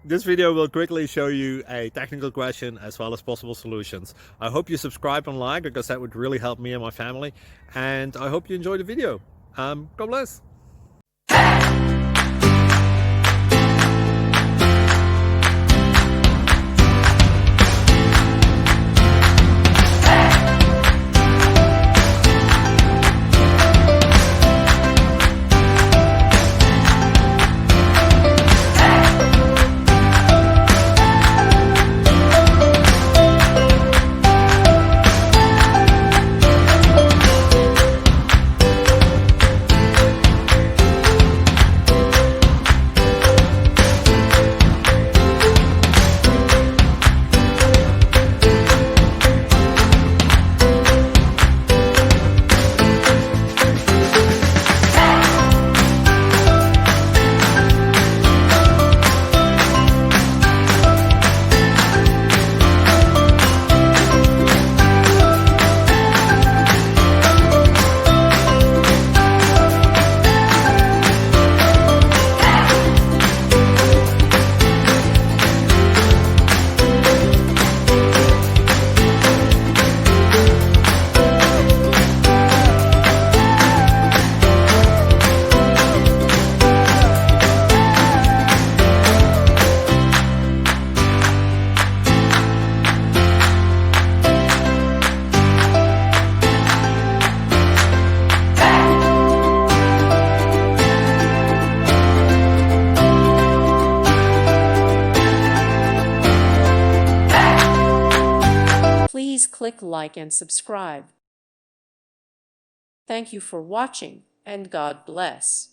This video will quickly show you a technical question as well as possible solutions. I hope you subscribe and like because that would really help me and my family. And I hope you enjoy the video. God bless. Please click like and subscribe. Thank you for watching, and God bless.